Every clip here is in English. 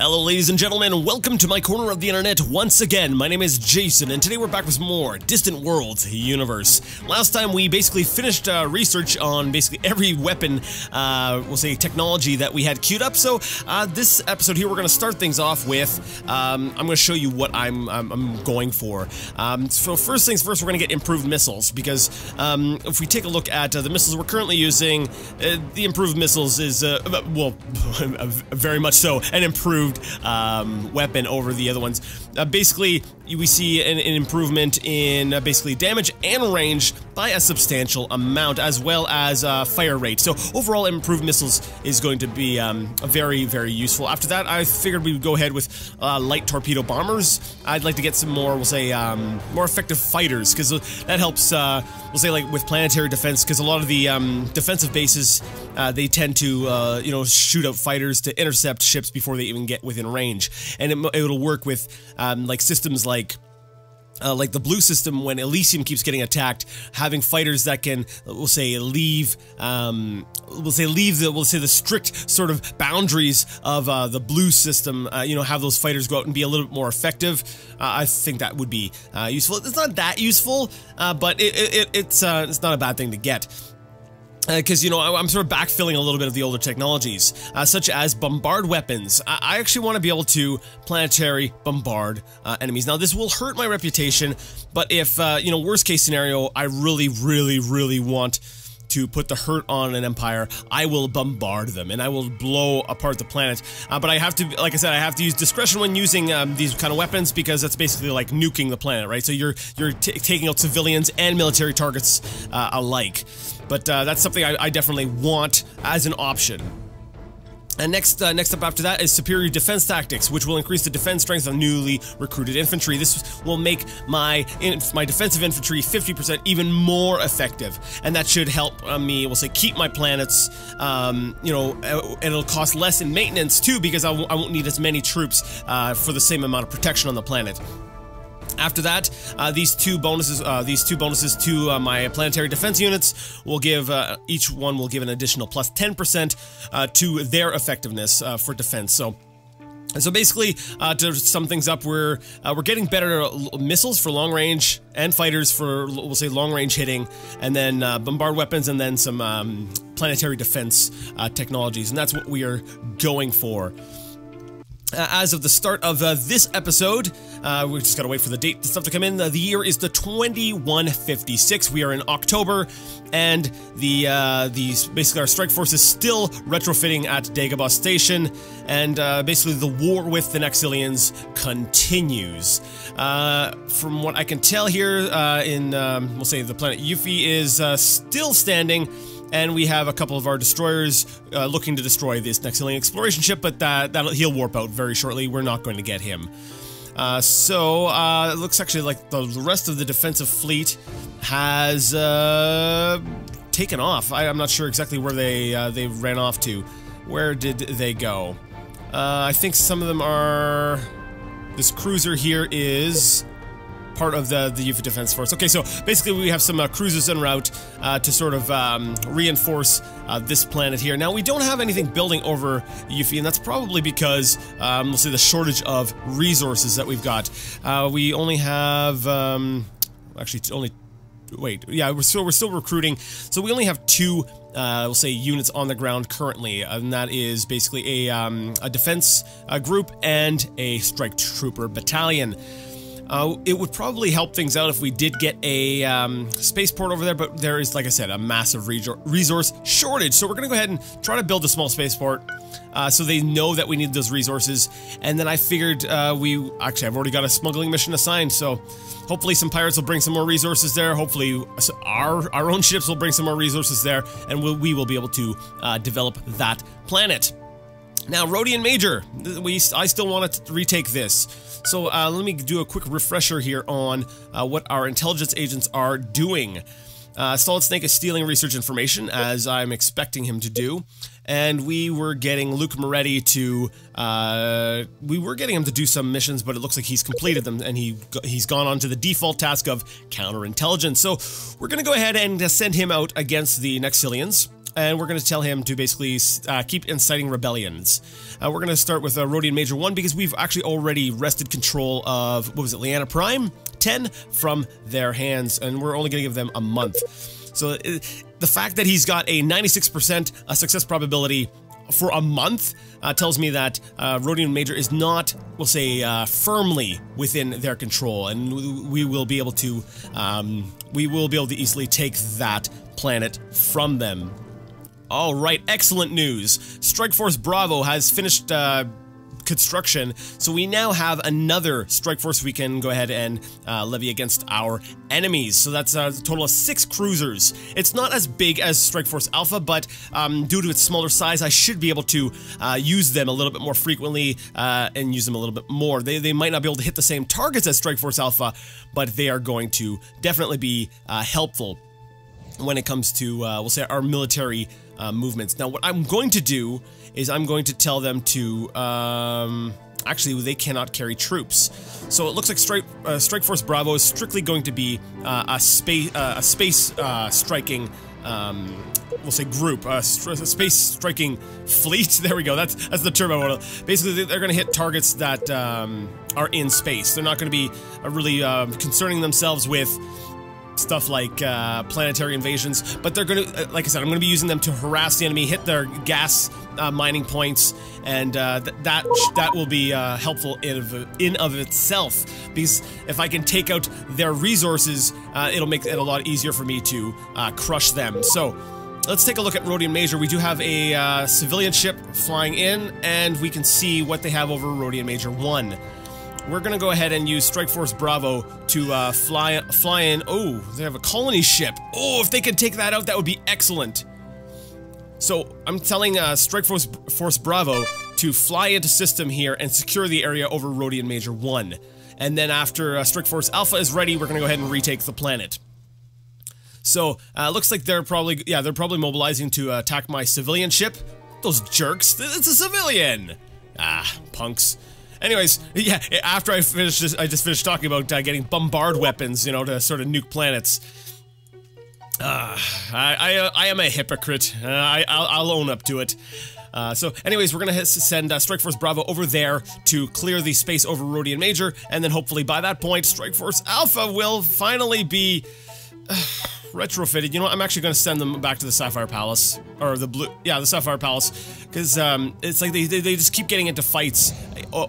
Hello ladies and gentlemen, welcome to my corner of the internet once again. My name is Jason, and today we're back with more Distant Worlds Universe. Last time we basically finished research on basically every weapon, we'll say technology that we had queued up, so this episode here we're going to start things off with, I'm going to show you what I'm going for. So first things first, we're going to get improved missiles, because if we take a look at the missiles we're currently using, the improved missiles is, well, very much so, an improved weapon over the other ones. Basically, we see an improvement in basically damage and range by a substantial amount, as well as fire rate. So overall, improved missiles is going to be very, very useful. After that, I figured we would go ahead with light torpedo bombers. I'd like to get some more, we'll say, more effective fighters, because that helps, we'll say, like with planetary defense, because a lot of the defensive bases, they tend to, you know, shoot out fighters to intercept ships before they even get within range. And it'll work with like systems like the blue system. When Elysium keeps getting attacked, having fighters that can, we'll say, leave the strict sort of boundaries of the blue system, you know, have those fighters go out and be a little bit more effective. I think that would be useful. It's not that useful, but it's not a bad thing to get. Because, you know, I'm sort of backfilling a little bit of the older technologies, such as bombard weapons. I actually want to be able to planetary bombard enemies. Now, this will hurt my reputation, but if, you know, worst case scenario, I really want to put the hurt on an empire, I will bombard them, and I will blow apart the planet. But I have to, like I said, I have to use discretion when using these kind of weapons, because that's basically like nuking the planet, right? So you're taking out civilians and military targets alike. But that's something I definitely want as an option. And next up after that is superior defense tactics, which will increase the defense strength of newly recruited infantry. This will make my defensive infantry 50% even more effective, and that should help me, we'll say, keep my planets. You know, and it'll cost less in maintenance too, because I won't need as many troops for the same amount of protection on the planet. After that, these two bonuses to my planetary defense units will give, each one will give an additional plus 10% to their effectiveness for defense. So basically, to sum things up, we're getting better missiles for long range and fighters for, we'll say, long range hitting, and then bombard weapons, and then some planetary defense technologies, and that's what we are going for. As of the start of this episode, we just gotta wait for the date, the stuff to come in. The year is the 2156. We are in October, and basically our strike force is still retrofitting at Dagobah Station, and basically the war with the Nexilians continues. From what I can tell here, we'll say the planet Yuffie is still standing. And we have a couple of our destroyers looking to destroy this Nexilian exploration ship, but he'll warp out very shortly. We're not going to get him. So it looks actually like the rest of the defensive fleet has taken off. I'm not sure exactly where they ran off to. Where did they go? I think some of them are... This cruiser here is part of the Yuffie Defense Force. Okay, so basically we have some cruisers en route to sort of reinforce this planet here. Now, we don't have anything building over Yuffie, and that's probably because, we'll say, the shortage of resources that we've got. We only have, actually, wait, yeah, we're still recruiting, so we only have two, we'll say, units on the ground currently, and that is basically a defense group and a strike trooper battalion. It would probably help things out if we did get a spaceport over there, but there is, like I said, a massive resource shortage. So we're going to go ahead and try to build a small spaceport so they know that we need those resources. And then I figured I've already got a smuggling mission assigned, so hopefully some pirates will bring some more resources there. Hopefully our own ships will bring some more resources there, and we will be able to develop that planet. Now, Rodian Major, I still want to retake this. So let me do a quick refresher here on what our intelligence agents are doing. Solid Snake is stealing research information, as I'm expecting him to do. And we were getting Luke Moretti to, do some missions, but it looks like he's completed them, and he's gone on to the default task of counterintelligence. So we're going to go ahead and send him out against the Nexilians. and we're going to tell him to basically keep inciting rebellions. We're going to start with Rodian Major 1 because we've actually already wrested control of, what was it, Liana Prime 10 from their hands, and we're only going to give them a month. So the fact that he's got a 96% success probability for a month tells me that Rodian Major is not, we'll say, firmly within their control, and we will be able to easily take that planet from them. All right, excellent news. Strike Force Bravo has finished construction, so we now have another Strike Force we can go ahead and levy against our enemies. So that's a total of 6 cruisers. It's not as big as Strike Force Alpha, but due to its smaller size, I should be able to use them a little bit more frequently and use them a little bit more. They might not be able to hit the same targets as Strike Force Alpha, but they are going to definitely be helpful when it comes to, we'll say, our military movements. Now, what I'm going to do is I'm going to tell them to, actually, they cannot carry troops. So it looks like Strike Force Bravo is strictly going to be a space striking, we'll say group, a space striking fleet. There we go. That's the term I want to. Basically, they're going to hit targets that are in space. They're not going to be really concerning themselves with stuff like planetary invasions, but they're going to, like I said, I'm going to be using them to harass the enemy, hit their gas mining points, and that will be helpful in of itself, because if I can take out their resources, it'll make it a lot easier for me to crush them. So let's take a look at Rodian Major. We do have a civilian ship flying in, and we can see what they have over Rodian Major 1. We're gonna go ahead and use Strike Force Bravo to fly in. Oh, they have a colony ship. Oh, if they could take that out, that would be excellent. So I'm telling Strike Force Bravo to fly into system here and secure the area over Rodian Major 1. And then after Strike Force Alpha is ready, we're gonna go ahead and retake the planet. So looks like they're probably mobilizing to attack my civilian ship. Those jerks! It's a civilian. Ah, punks. Anyways, yeah, after I finished this, I just finished talking about getting bombard weapons, you know, to sort of nuke planets. I am a hypocrite. I'll own up to it. So anyways, we're gonna send Strike Force Bravo over there to clear the space over Rodian Major, and then hopefully by that point, Strike Force Alpha will finally be retrofitted. You know what, I'm actually gonna send them back to the Sapphire Palace, or the the Sapphire Palace, because it's like they just keep getting into fights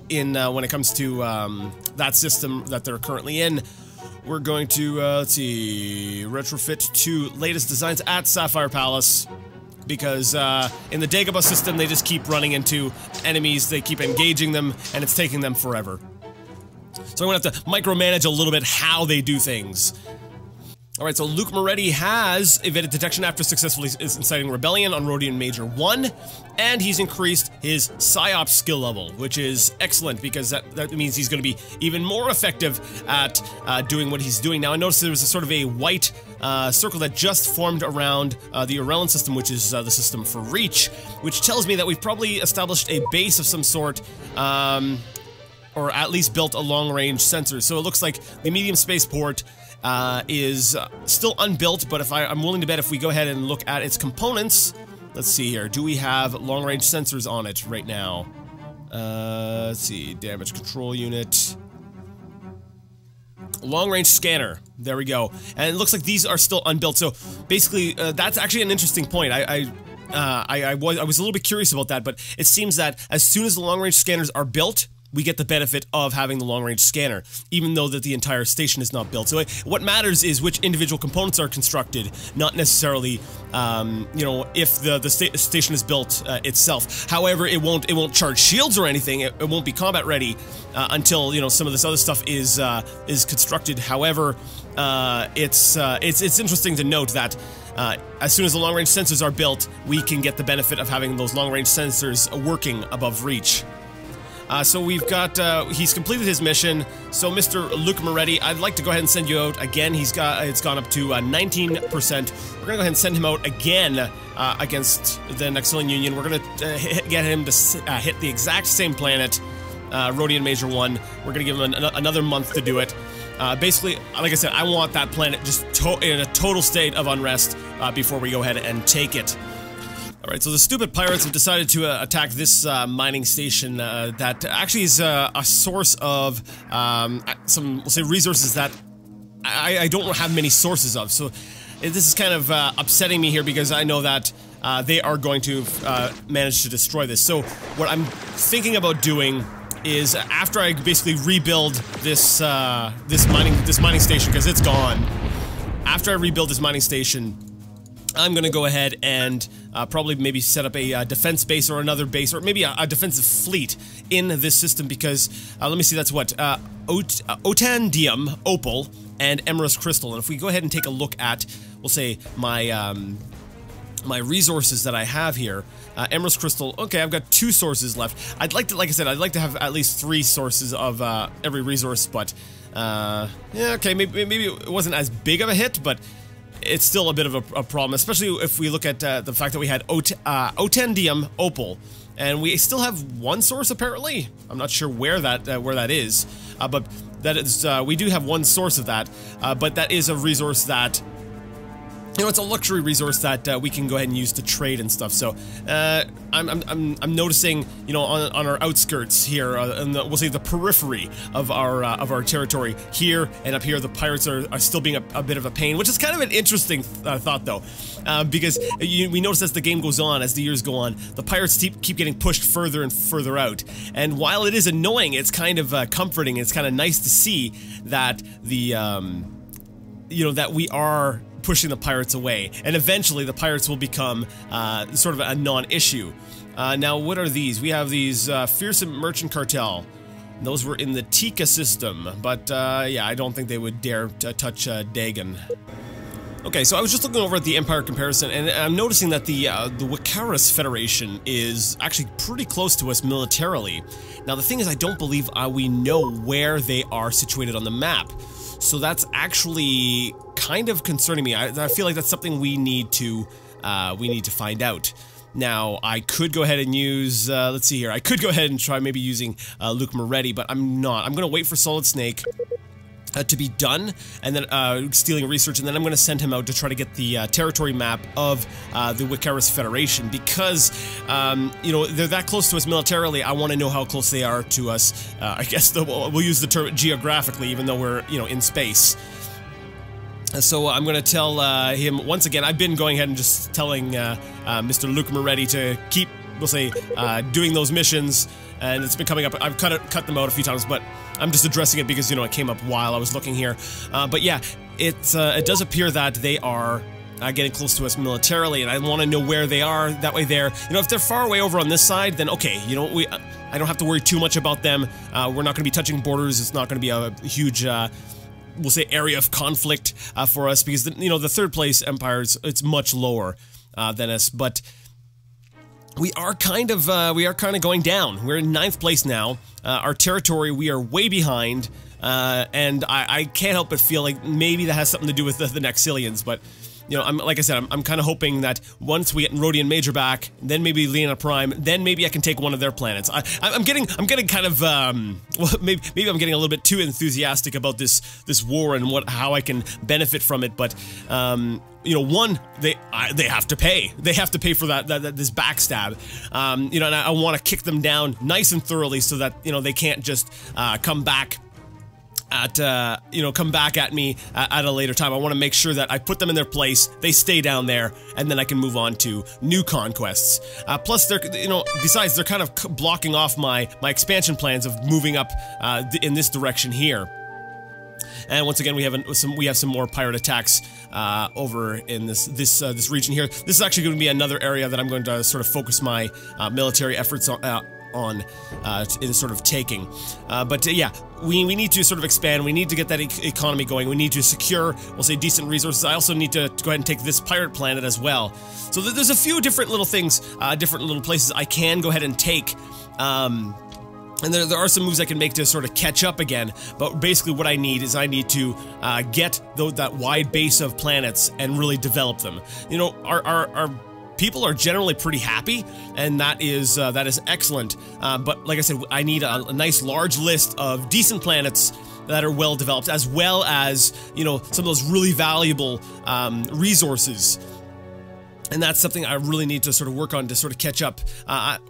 in when it comes to that system that they're currently in. We're going to let's see, retrofit to latest designs at Sapphire Palace, because in the Dagobah system they just keep running into enemies, they keep engaging them, and it's taking them forever. So I'm gonna have to micromanage a little bit how they do things. Alright, so Luke Moretti has evaded detection after successfully inciting rebellion on Rodian Major 1, and he's increased his PsyOps skill level, which is excellent, because that means he's going to be even more effective at doing what he's doing. Now, I noticed there was a sort of a white circle that just formed around the Orellan system, which is the system for Reach, which tells me that we've probably established a base of some sort, or at least built a long-range sensor. So it looks like the medium spaceport is still unbuilt, but I'm willing to bet if we go ahead and look at its components, let's see here, do we have long-range sensors on it right now? Let's see, damage control unit, long-range scanner, there we go, and it looks like these are still unbuilt, so basically, that's actually an interesting point. I was a little bit curious about that, but it seems that as soon as the long-range scanners are built, we get the benefit of having the long-range scanner, even though that the entire station is not built. So what matters is which individual components are constructed, not necessarily, you know, if the station is built itself. However, it won't charge shields or anything. It won't be combat ready until, you know, some of this other stuff is constructed. However, it's interesting to note that as soon as the long-range sensors are built, we can get the benefit of having those long-range sensors working above Reach. So we've got, he's completed his mission. So Mr. Luke Moretti, I'd like to go ahead and send you out again. It's gone up to 19%. We're gonna go ahead and send him out again against the Naxxilian Union. We're gonna get him to hit the exact same planet, Rodian Major 1. We're gonna give him another month to do it. Basically, like I said, I want that planet just in a total state of unrest before we go ahead and take it. Alright, so the stupid pirates have decided to attack this mining station that actually is a source of some, we'll say, resources that I don't have many sources of. So this is kind of upsetting me here because I know that they are going to manage to destroy this. So what I'm thinking about doing is after I basically rebuild this this mining station, because it's gone. After I rebuild this mining station, I'm gonna go ahead and probably maybe set up a defense base or another base, or maybe a defensive fleet in this system, because let me see, that's what Otandium, Opal, and Emerald Crystal. And if we go ahead and take a look at, we'll say, my my resources that I have here, Emerald Crystal. Okay, I've got 2 sources left. I'd like to, like I said, I'd like to have at least 3 sources of every resource, but yeah, okay, maybe it wasn't as big of a hit, but it's still a bit of a problem, especially if we look at the fact that we had Otandium Opal, and we still have 1 source apparently. I'm not sure where that is, but that is we do have 1 source of that, but that is a resource that, you know, it's a luxury resource that we can go ahead and use to trade and stuff. So I'm noticing, you know, on our outskirts here, we'll say the periphery of our territory here and up here, the pirates are still being a bit of a pain, which is kind of an interesting thought though, because we notice as the game goes on, as the years go on, the pirates keep getting pushed further and further out. And while it is annoying, it's kind of comforting. It's kind of nice to see that the you know, that we are pushing the pirates away, and eventually the pirates will become sort of a non-issue. Now, what are these? We have these Fearsome Merchant Cartel. Those were in the Tika system, but yeah, I don't think they would dare touch Dagon. Okay, so I was just looking over at the Empire comparison, and I'm noticing that the Wakaris Federation is actually pretty close to us militarily. Now, the thing is, I don't believe we know where they are situated on the map. So that's actually kind of concerning me. I feel like that's something we need to find out. Now, I could go ahead and use, let's see here, I could go ahead and try maybe using Luke Moretti, but I'm not. I'm going to wait for Solid Snake to be done, and then stealing research, and then I'm going to send him out to try to get the territory map of the Wakaris Federation, because you know, they're that close to us militarily. I want to know how close they are to us. I guess we'll use the term geographically, even though we're, you know, in space. So I'm going to tell him once again. I've been going ahead and just telling Mr. Luke Moretti to keep, we'll say, doing those missions, and it's been coming up. I've cut them out a few times, but I'm just addressing it because, you know, it came up while I was looking here. But yeah, it does appear that they are getting close to us militarily, and I want to know where they are. That way, you know, if they're far away over on this side, then okay, you know, I don't have to worry too much about them. We're not going to be touching borders. It's not going to be a huge, we'll say, area of conflict for us, because you know, the third place empires, it's much lower than us, but we are kind of going down. We're in 9th place now. Our territory, we are way behind, and I can't help but feel like maybe that has something to do with the Nexilians. But you know, like I said, I'm kind of hoping that once we get Rodian Major back, then maybe Leona Prime, then maybe I can take one of their planets. I'm getting kind of well, maybe I'm getting a little bit too enthusiastic about this war and how I can benefit from it. But you know, one, they have to pay. They have to pay for this backstab. You know, and I want to kick them down nice and thoroughly so that, you know, they can't just come back at me at a later time. I want to make sure that I put them in their place, they stay down there, and then I can move on to new conquests. Plus, they're, you know, besides, they're kind of blocking off my expansion plans of moving up in this direction here. And once again, we have some more pirate attacks over in this region here. This is actually going to be another area that I'm going to sort of focus my military efforts on in sort of taking. But yeah, we need to sort of expand. We need to get that economy going. We need to secure, we'll say, decent resources. I also need to go ahead and take this pirate planet as well. So there's a few different little things, different little places I can go ahead and take. And there are some moves I can make to sort of catch up again, but basically what I need is I need to get that wide base of planets and really develop them. You know, our people are generally pretty happy, and that is excellent. But like I said, I need a nice large list of decent planets that are well developed, as well as, you know, some of those really valuable resources. And that's something I really need to sort of work on to sort of catch up.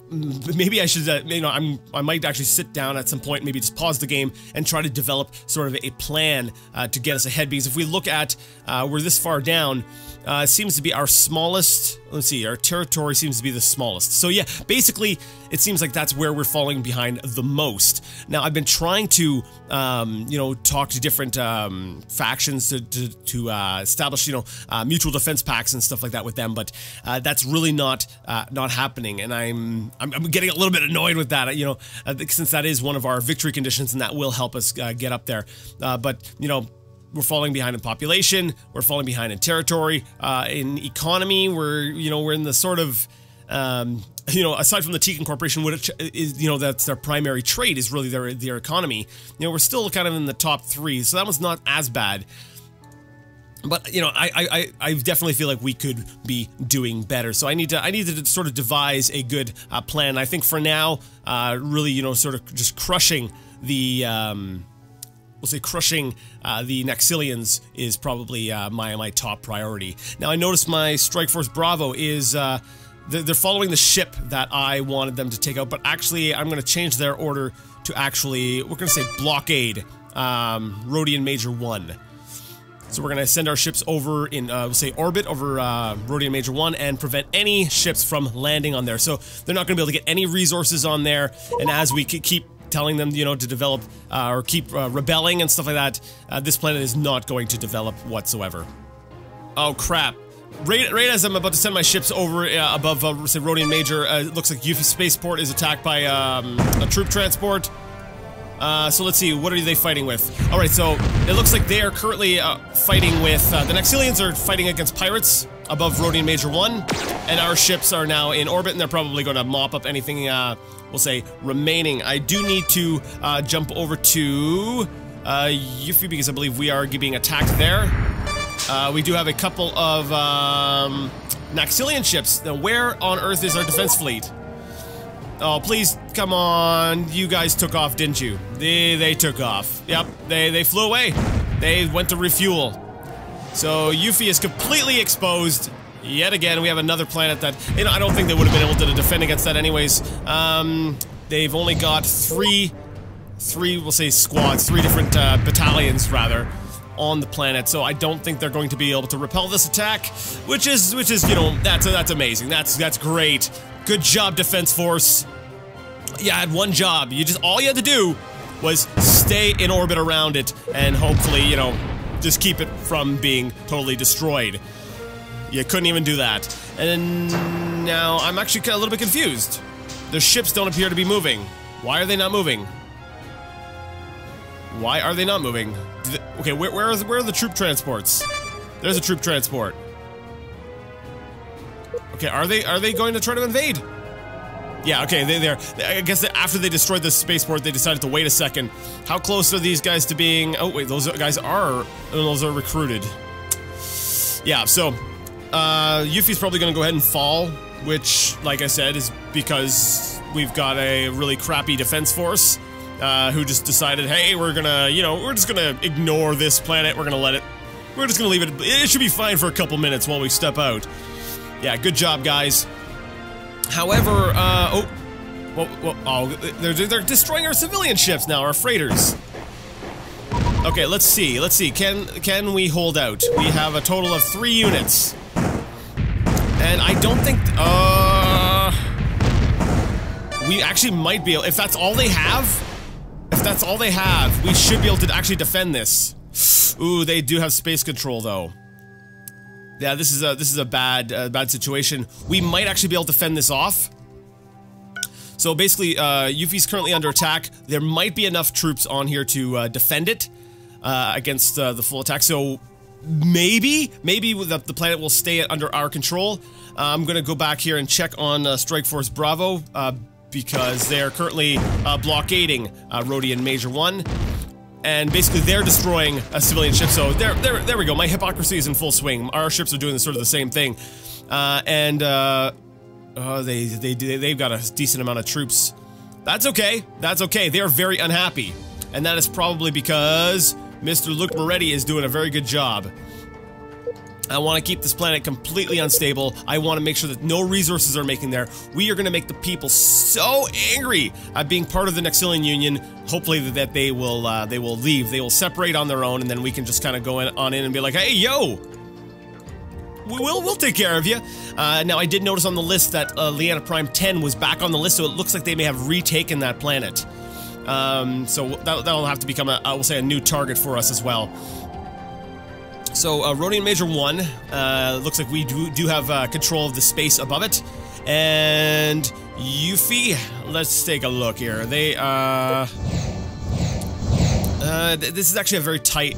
Maybe I should, you know, I might actually sit down at some point, maybe just pause the game and try to develop sort of a plan to get us ahead. Because if we look at, we're this far down, it seems to be our smallest, let's see, our territory seems to be the smallest. So yeah, basically, it seems like that's where we're falling behind the most. Now, I've been trying to, you know, talk to different factions to establish, you know, mutual defense pacts and stuff like that with them, but that's really not happening, and I'm getting a little bit annoyed with that, you know, since that is one of our victory conditions, and that will help us get up there. But you know, we're falling behind in population, we're falling behind in territory, in economy. We're in the sort of you know, aside from the Tekken Corporation, which is, you know, that's their primary trade, is really their economy. You know, we're still kind of in the top 3, so that was not as bad. But you know, I definitely feel like we could be doing better. So I need to sort of devise a good plan. I think for now, really, you know, sort of just crushing the we'll say crushing the Naxxilians is probably my top priority. Now I noticed my Strike Force Bravo is they're following the ship that I wanted them to take out, but actually I'm going to change their order to actually, we're going to say blockade Rodian Major 1. So we're going to send our ships over in, we'll say, orbit over Rodian Major 1 and prevent any ships from landing on there. So they're not going to be able to get any resources on there, and as we keep telling them, you know, to develop or keep rebelling and stuff like that, this planet is not going to develop whatsoever. Oh, crap. Right as I'm about to send my ships over above, say, Rodian Major, it looks like Yuffie Spaceport is attacked by a troop transport. So let's see, what are they fighting with? Alright, so it looks like they are currently fighting with, the Naxxilians are fighting against pirates above Rodian Major 1, and our ships are now in orbit, and they're probably going to mop up anything, we'll say, remaining. I do need to jump over to Yuffie, because I believe we are being attacked there. We do have a couple of Naxxilian ships. Now, where on earth is our defense fleet? Oh, please, come on. You guys took off, didn't you? They took off. Yep, they flew away. They went to refuel. So, Yuffie is completely exposed. Yet again, we have another planet that, you know, I don't think they would have been able to defend against that anyways. They've only got three, we'll say squads, 3 different battalions, rather, on the planet, so I don't think they're going to be able to repel this attack, which is, you know, that's amazing. That's great. Good job, Defense Force. You had one job. All you had to do was stay in orbit around it, and hopefully, you know, just keep it from being totally destroyed. You couldn't even do that. And now I'm actually a little bit confused. The ships don't appear to be moving. Why are they not moving? Why are they not moving? Okay, where are the troop transports? There's a troop transport. Okay, are they going to try to invade? Yeah, okay, they're I guess that after they destroyed the spaceport, they decided to wait a second. How close are these guys to being? Oh wait, those guys are recruited. Yeah, so Yuffie's probably going to go ahead and fall, which, like I said, is because we've got a really crappy defense force. Who just decided, hey, we're just gonna ignore this planet, we're just gonna leave it, it should be fine for a couple minutes while we step out. Yeah, good job, guys. However, they're destroying our civilian ships now, our freighters. Okay, let's see, can we hold out? We have a total of 3 units. And I don't think, we actually might be able, if that's all they have, we should be able to actually defend this. Ooh, they do have space control, though. Yeah, this is a bad situation. We might actually be able to fend this off. So basically, Yuffie's currently under attack. There might be enough troops on here to defend it against the full attack. So maybe the planet will stay under our control. I'm gonna go back here and check on Strike Force Bravo. Because they are currently blockading Rodian Major 1, and basically they're destroying a civilian ship. So there we go. My hypocrisy is in full swing. Our ships are doing sort of the same thing, they've got a decent amount of troops. That's okay. That's okay. They are very unhappy, and that is probably because Mr. Luke Moretti is doing a very good job. I want to keep this planet completely unstable. I want to make sure that no resources are making there. We are going to make the people so angry at being part of the Nexilian Union. Hopefully that they will leave. They will separate on their own, and then we can just kind of go on in and be like, hey, yo! We'll take care of you. Now, I did notice on the list that Leanna Prime 10 was back on the list, so it looks like they may have retaken that planet. So that'll have to become, I will say, a new target for us as well. So, Rodian Major 1, looks like we do have control of the space above it. And Yuffie, let's take a look here. They, this is actually a very tight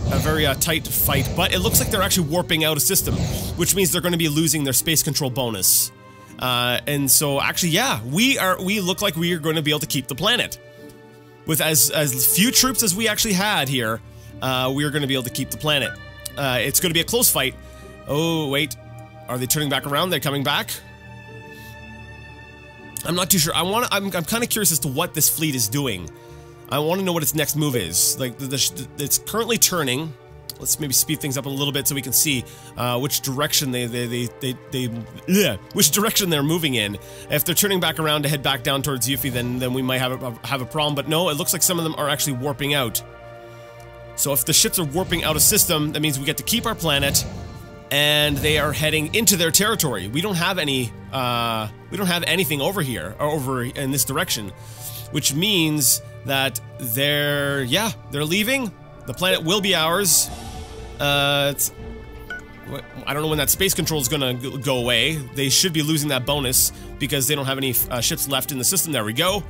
fight, but it looks like they're actually warping out a system, which means they're going to be losing their space control bonus. And so, actually, yeah, we look like we are going to be able to keep the planet. With as few troops as we actually had here, we are going to be able to keep the planet. It's going to be a close fight. Oh, wait. Are they turning back around? They're coming back? I'm not too sure. I'm kind of curious as to what this fleet is doing. I want to know what its next move is. Like, it's currently turning. Let's maybe speed things up a little bit so we can see which direction which direction they're moving in. If they're turning back around to head back down towards Yuffie, then we might have a problem. But no, it looks like some of them are actually warping out. So if the ships are warping out of system, that means we get to keep our planet, and they are heading into their territory. We don't have any, we don't have anything over here, or over in this direction, which means that they're leaving. The planet will be ours. I don't know when that space control is gonna go away. They should be losing that bonus because they don't have any ships left in the system. There we go.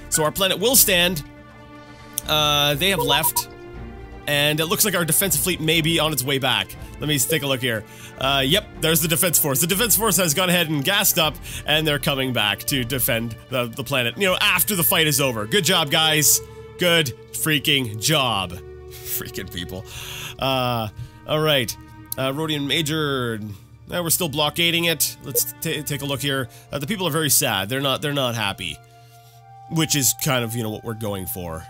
So our planet will stand. They have left. And it looks like our defensive fleet may be on its way back. Let me take a look here. Yep, there's the defense force. The defense force has gone ahead and gassed up, and they're coming back to defend the planet, you know, after the fight is over. Good job, guys. Good freaking job. Freaking people. Alright. Rodian Major... we're still blockading it. Let's take a look here. The people are very sad. They're not happy. Which is kind of, you know, what we're going for.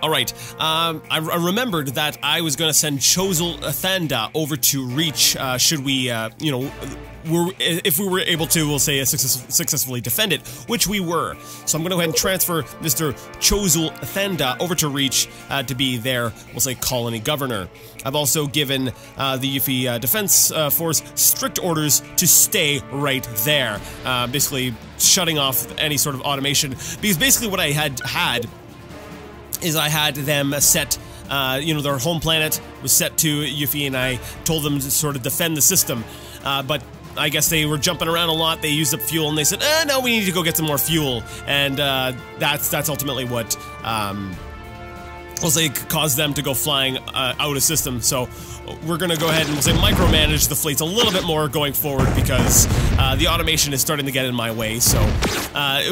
Alright, I remembered that I was going to send Chosul Thanda over to Reach, should we, you know, if we were able to, we'll say, successfully defend it, which we were. So I'm going to go ahead and transfer Mr. Chosul Thanda over to Reach to be their, we'll say, colony governor. I've also given the Yuffie Defense Force strict orders to stay right there, basically shutting off any sort of automation, because basically what I had is I had them set, you know, their home planet was set to Yuffie, and I told them to sort of defend the system, but I guess they were jumping around a lot. They used up fuel, and they said, no, we need to go get some more fuel, and that's ultimately what, we'll say, caused them to go flying out of system. So we're gonna go ahead and, we'll say, micromanage the fleets a little bit more going forward, because the automation is starting to get in my way, so,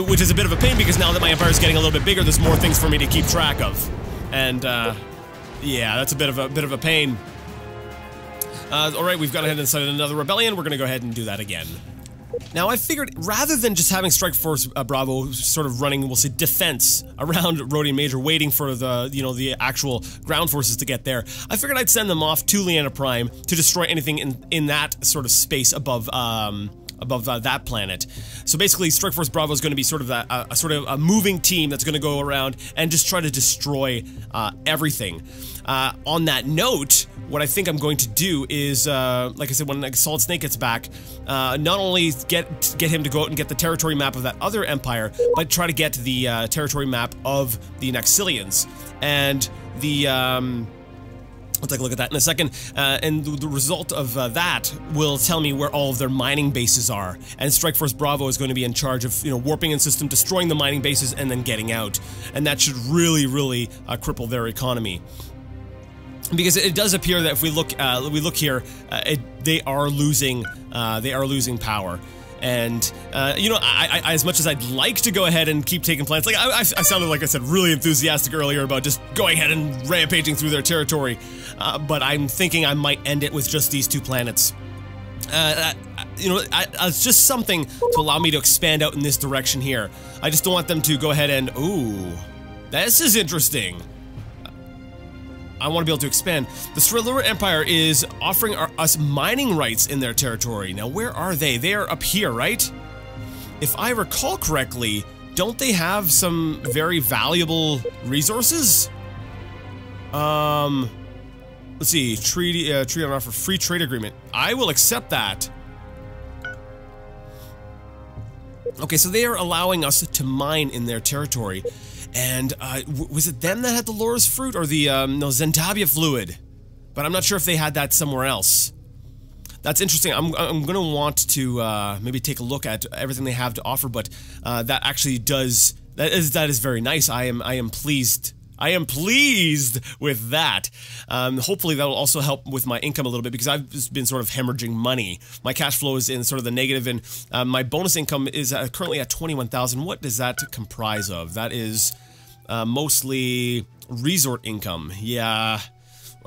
which is a bit of a pain, because now that my empire is getting a little bit bigger, there's more things for me to keep track of. And, yeah, that's a bit of a pain. Alright, we've gone ahead and decided another rebellion. We're gonna go ahead and do that again. Now, I figured, rather than just having Strike Force Bravo sort of running, we'll say, defense around Rodian Major, waiting for the, you know, the actual ground forces to get there, I figured I'd send them off to Leanna Prime to destroy anything in that sort of space above, that planet. So basically, Strike Force Bravo is going to be sort of a moving team that's going to go around and just try to destroy everything. On that note, what I think I'm going to do is, like I said, when Solid Snake gets back, not only get him to go out and get the territory map of that other empire, but try to get the territory map of the Nexilians. And the, we'll take a look at that in a second, and the result of that will tell me where all of their mining bases are. And Strike Force Bravo is going to be in charge of, you know, warping in system, destroying the mining bases, and then getting out. And that should really, really cripple their economy. Because it does appear that if we look here, they are losing power. And, you know, I as much as I'd like to go ahead and keep taking planets, like, I sounded, like I said, really enthusiastic earlier about just going ahead and rampaging through their territory, but I'm thinking I might end it with just these 2 planets. You know, it's just something to allow me to expand out in this direction here. I just don't want them to go ahead and, ooh, this is interesting. I want to be able to expand. The Strelura Empire is offering us mining rights in their territory. Now, where are they? They are up here, right? If I recall correctly, don't they have some very valuable resources? Let's see. Treaty on offer, free trade agreement. I will accept that. Okay, so they are allowing us to mine in their territory. And, was it them that had the Loris fruit, or the, no, Zentabia fluid? But I'm not sure if they had that somewhere else. That's interesting. I'm gonna want to, maybe take a look at everything they have to offer, but, that actually does, that is very nice. I am pleased. I am pleased with that. Hopefully that will also help with my income a little bit, because I've just been sort of hemorrhaging money. My cash flow is in sort of the negative, and my bonus income is currently at 21,000. What does that comprise of? That is mostly resort income. Yeah,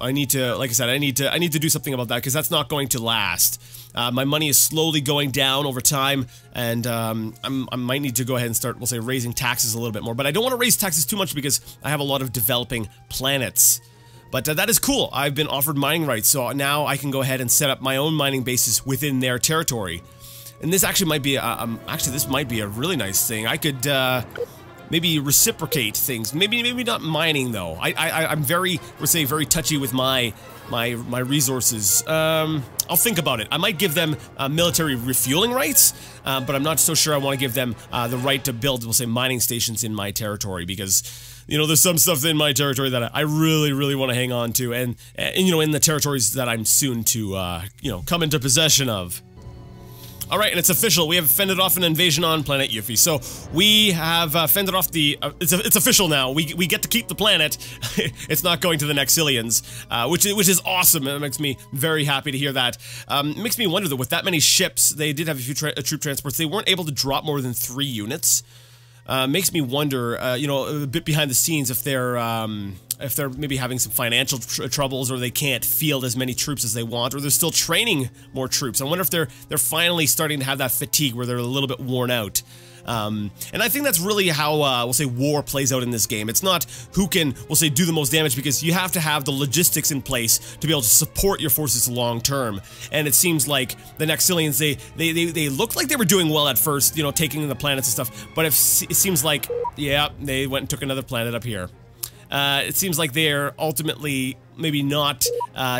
I need to, like I said, I need to do something about that, because that's not going to last. My money is slowly going down over time, and I might need to go ahead and start, we'll say, raising taxes a little bit more. But I don't want to raise taxes too much, because I have a lot of developing planets. But that is cool. I've been offered mining rights, so now I can go ahead and set up my own mining bases within their territory. And this actually might be, actually this might be a really nice thing. I could, maybe reciprocate things. Maybe not mining though. I'm very, let's say, very touchy with my resources. I'll think about it. I might give them military refueling rights, but I'm not so sure I want to give them the right to build, we'll say, mining stations in my territory, because, you know, there's some stuff in my territory that I really want to hang on to, and you know, in the territories that I'm soon to, you know, come into possession of. Alright, and it's official. We have fended off an invasion on planet Yuffie. So, we have fended off the... it's official now. We get to keep the planet. It's not going to the Nexilians, which is awesome. It makes me very happy to hear that. It makes me wonder that with that many ships, they did have a few troop transports. They weren't able to drop more than 3 units. Makes me wonder, you know, a bit behind the scenes, if they're maybe having some financial troubles, or they can't field as many troops as they want, or they're still training more troops. I wonder if they're finally starting to have that fatigue where they're a little bit worn out. And I think that's really how, we'll say, war plays out in this game. It's not who can, we'll say, do the most damage, because you have to have the logistics in place to be able to support your forces long term. And it seems like the Nexilians, they looked like they were doing well at first, you know, taking the planets and stuff, but it seems like, yeah, they went and took another planet up here. It seems like they're ultimately maybe not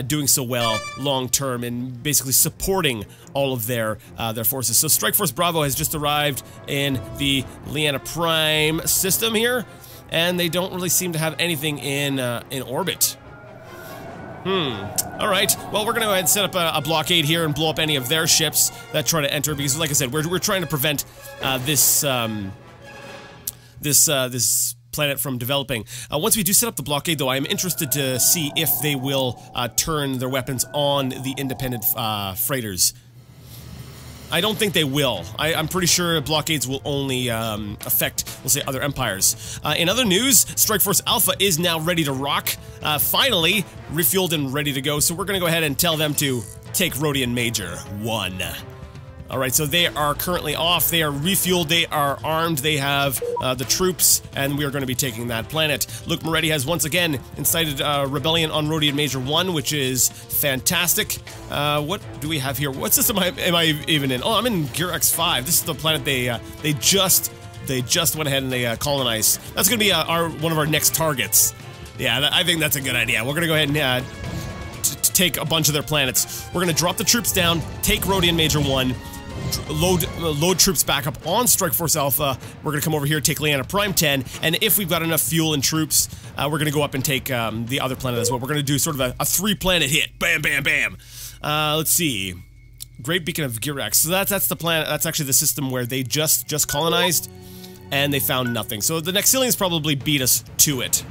doing so well long term in basically supporting all of their forces. So Strike Force Bravo has just arrived in the Leana Prime system here, and they don't really seem to have anything in orbit. Alright, well, we're gonna go ahead and set up a blockade here and blow up any of their ships that try to enter, because like I said, we're trying to prevent this planet from developing. Once we do set up the blockade, though, I am interested to see if they will turn their weapons on the independent freighters. I don't think they will. I'm pretty sure blockades will only affect, we'll say, other empires. In other news, Strike Force Alpha is now ready to rock. Finally, refueled and ready to go, so we're gonna go ahead and tell them to take Rodian Major 1. Alright, so they are currently off, they are refueled, they are armed, they have the troops, and we are going to be taking that planet. Luke Moretti has once again incited rebellion on Rodian Major 1, which is fantastic. What do we have here? What system am I even in? Oh, I'm in Girex 5. This is the planet they just went ahead and they colonized. That's going to be one of our next targets. Yeah, I think that's a good idea. We're going to go ahead and take a bunch of their planets. We're going to drop the troops down, take Rodian Major 1, load troops back up on Strike Force Alpha. We're gonna come over here, take Leana Prime 10, and if we've got enough fuel and troops, we're gonna go up and take the other planet as well. We're gonna do sort of a 3-planet hit. Bam, bam, bam. Let's see. Great Beacon of Girex. So that's the planet. That's actually the system where they just colonized, and they found nothing. So the Nexilians probably beat us to it.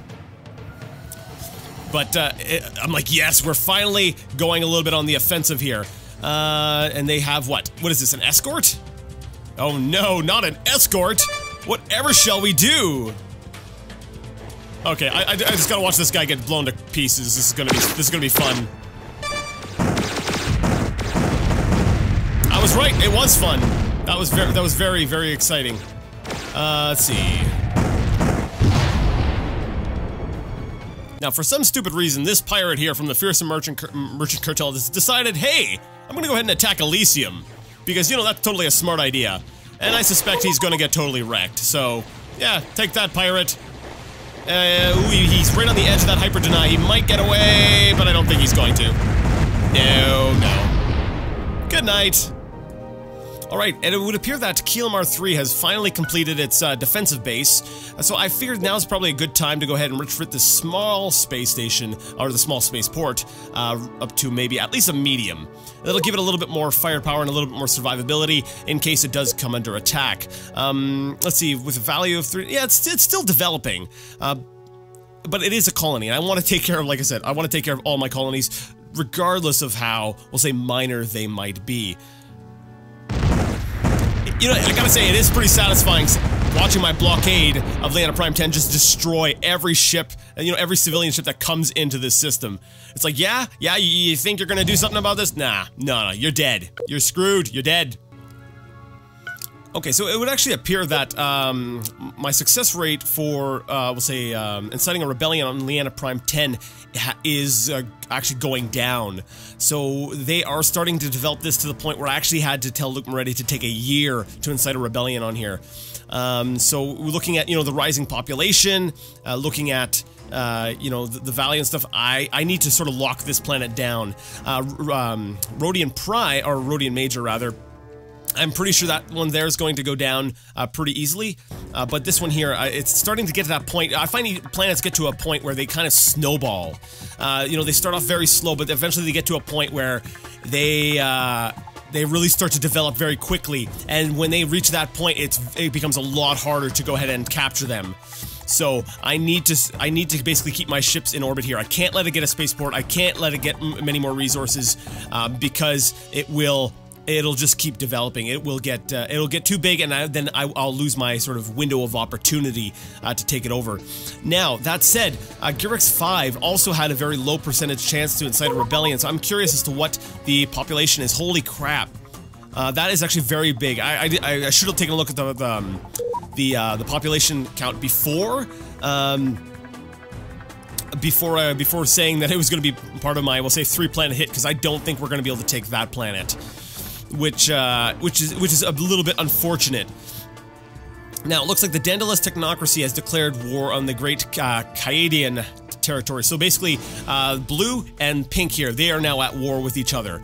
But I'm like, yes, we're finally going a little bit on the offensive here. And they have what? What is this, an escort? Oh no, not an escort! Whatever shall we do? Okay, I just gotta watch this guy get blown to pieces. This is gonna be fun. I was right, it was fun. That was very, very exciting. Let's see. Now, for some stupid reason, this pirate here from the Fearsome Merchant Cartel has decided, hey, I'm gonna go ahead and attack Elysium. Because, you know, that's totally a smart idea. And I suspect he's gonna get totally wrecked. So, yeah, take that, pirate. He's right on the edge of that hyper deny. He might get away, but I don't think he's going to. No. Good night. Alright, and it would appear that Keelamar 3 has finally completed its defensive base, so I figured now's probably a good time to go ahead and retrofit this small space station, or the small space port, up to maybe at least a medium. That'll give it a little bit more firepower and a little bit more survivability in case it does come under attack. Let's see, with a value of 3, yeah, it's still developing, but it is a colony, and I want to take care of, like I said, I want to take care of all my colonies, regardless of how, we'll say, minor they might be. You know, I gotta say, it is pretty satisfying watching my blockade of Leona Prime 10 just destroy every ship, you know, every civilian ship that comes into this system. It's like, yeah, you think you're gonna do something about this? Nah, no, you're dead. You're screwed, you're dead. Okay, so it would actually appear that, my success rate for, we'll say, inciting a rebellion on Leona Prime 10 is, actually going down. So they are starting to develop this to the point where I actually had to tell Luke Moretti to take a year to incite a rebellion on here. So we're looking at, you know, the rising population, looking at, you know, the value and stuff. I need to sort of lock this planet down. Rodian Pry, or Rodian Major rather, I'm pretty sure that one there is going to go down pretty easily, but this one here, it's starting to get to that point. I find planets get to a point where they kind of snowball. You know, they start off very slow, but eventually they get to a point where they really start to develop very quickly, and when they reach that point, it becomes a lot harder to go ahead and capture them. So I need to basically keep my ships in orbit here. I can't let it get a spaceport. I can't let it get many more resources, because it'll just keep developing. It'll get too big, and then I'll lose my sort of window of opportunity to take it over. Now, that said, Girex 5 also had a very low percentage chance to incite a rebellion, so I'm curious as to what the population is. Holy crap. That is actually very big. I should have taken a look at the population count before, before saying that it was going to be part of my, we'll say, 3-planet hit, because I don't think we're going to be able to take that planet. Which is a little bit unfortunate. Now, it looks like the Daedalus Technocracy has declared war on the great Caidian territory. So basically, blue and pink here, they are now at war with each other.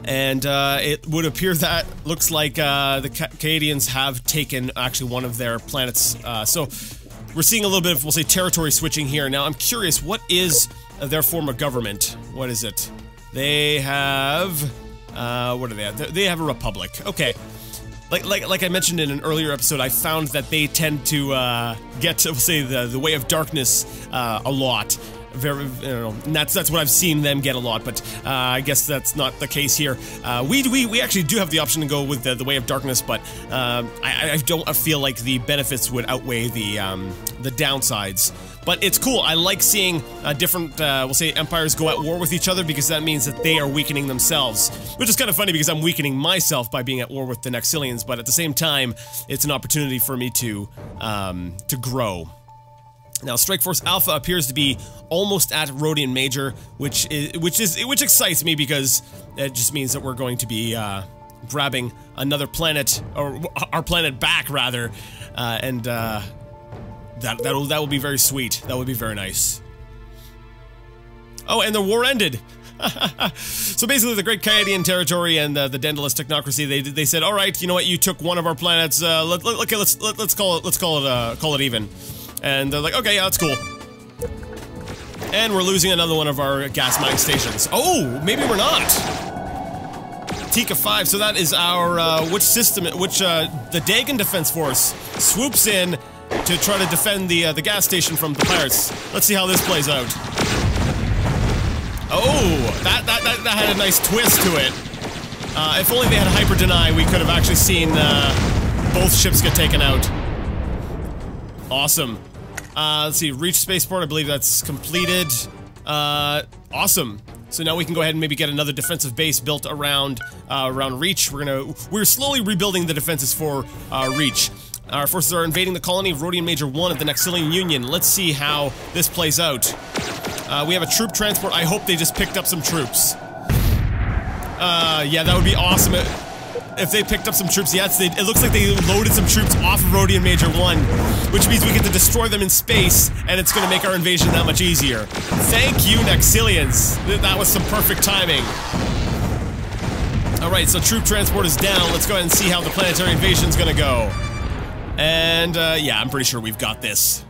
And it would appear that looks like the Caidians have taken actually one of their planets. So we're seeing a little bit of, we'll say, territory switching here. Now, I'm curious, what is their form of government? What is it? They have... what are they at? They have a republic. Okay. Like I mentioned in an earlier episode, I found that they tend to get, we'll say, the way of darkness a lot. Very, you know, and that's what I've seen them get a lot, but I guess that's not the case here. We actually do have the option to go with the way of darkness, but I don't feel like the benefits would outweigh the downsides. But it's cool. I like seeing different, we'll say, empires go at war with each other, because that means that they are weakening themselves. Which is kind of funny, because I'm weakening myself by being at war with the Nexilians, but at the same time, it's an opportunity for me to grow. Now, Strike Force Alpha appears to be almost at Rodian Major, which excites me, because it just means that we're going to be grabbing another planet, or our planet back rather, and that will be very sweet. That would be very nice. Oh, and the war ended. So basically, the Great Caidian territory and the Daedalus Technocracy, they said, all right, you know what, you took one of our planets. Let's call it even. And they're like, okay, yeah, that's cool. And we're losing another one of our gas mine stations. Oh, maybe we're not. Tika 5, so that is our, which the Dagon Defense Force swoops in to try to defend the gas station from the pirates. Let's see how this plays out. Oh, that had a nice twist to it. If only they had hyper deny, we could have actually seen both ships get taken out. Awesome. Let's see, reach spaceport, I believe that's completed. Awesome. So now we can go ahead and maybe get another defensive base built around Reach. We're slowly rebuilding the defenses for Reach. Our forces are invading the colony of Rodian Major 1 of the Nexilian Union. Let's see how this plays out. We have a troop transport. I hope they just picked up some troops. Yeah, that would be awesome if they picked up some troops. Yes, it looks like they loaded some troops off of Rodian Major 1, which means we get to destroy them in space, and it's going to make our invasion that much easier. Thank you, Nexilians. That was some perfect timing. Alright, so troop transport is down. Let's go ahead and see how the planetary invasion is going to go. And, yeah, I'm pretty sure we've got this.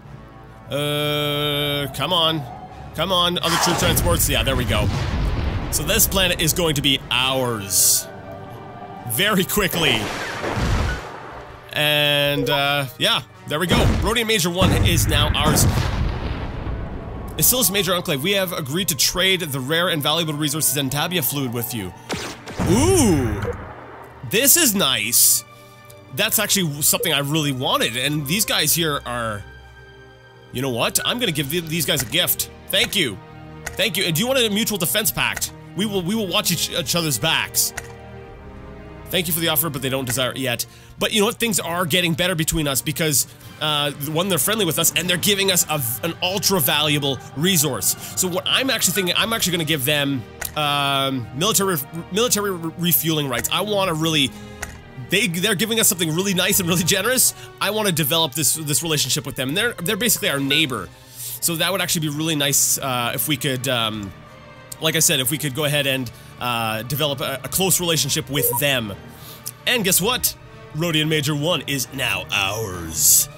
Come on. Come on, other troop transports. Yeah, there we go. So this planet is going to be ours. Very quickly. And, yeah, there we go. Rodian Major 1 is now ours. Isilis Major Enclave, we have agreed to trade the rare and valuable resources Antabia fluid with you. Ooh. This is nice. That's actually something I really wanted, and these guys here are... You know what? I'm gonna give these guys a gift. Thank you. Thank you. And do you want a mutual defense pact? We will watch each other's backs. Thank you for the offer, but they don't desire it yet. But you know what? Things are getting better between us because, one, they're friendly with us, and they're giving us an ultra-valuable resource. So what I'm actually thinking, I'm actually going to give them, military refueling rights. I want to really... They're giving us something really nice and really generous. I want to develop this relationship with them. And they're basically our neighbor. So that would actually be really nice, if we could, like I said, if we could go ahead and develop a close relationship with them. And guess what? Rodian Major 1 is now ours.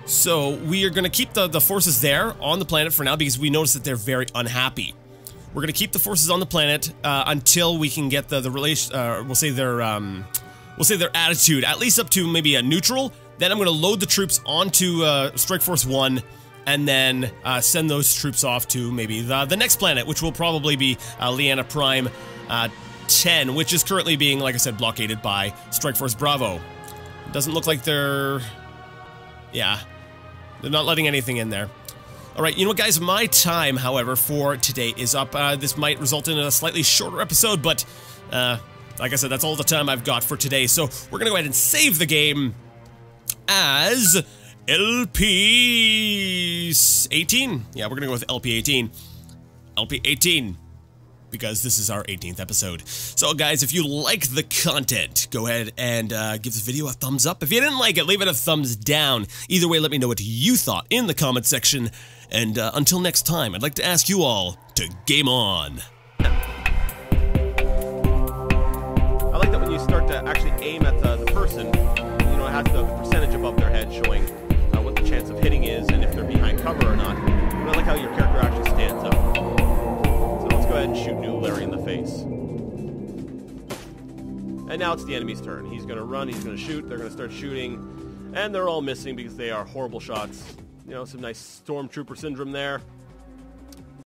So we are going to keep the forces there on the planet for now because we notice that they're very unhappy. We're going to keep the forces on the planet until we can get the relation. We'll say their attitude at least up to maybe a neutral. Then I'm going to load the troops onto Strike Force 1. And then send those troops off to maybe the next planet, which will probably be Liana Prime 10, which is currently being, like I said, blockaded by Strike Force Bravo. It doesn't look like they're... Yeah. They're not letting anything in there. Alright, you know what, guys? My time, however, for today is up. This might result in a slightly shorter episode, but, like I said, that's all the time I've got for today. So we're gonna go ahead and save the game as... LP 18? Yeah, we're gonna go with LP 18. LP 18. Because this is our 18th episode. So guys, if you like the content, go ahead and give this video a thumbs up. If you didn't like it, leave it a thumbs down. Either way, let me know what you thought in the comment section. And until next time, I'd like to ask you all to game on. I like that when you start to actually aim at the person, you know, it has the percentage above their head showing what the chance of hitting is and if they're behind cover or not. And I like how your character actually stands up. So let's go ahead and shoot New Larry in the face. And now it's the enemy's turn. He's going to run, he's going to shoot, they're going to start shooting, and they're all missing because they are horrible shots. You know, some nice Stormtrooper syndrome there.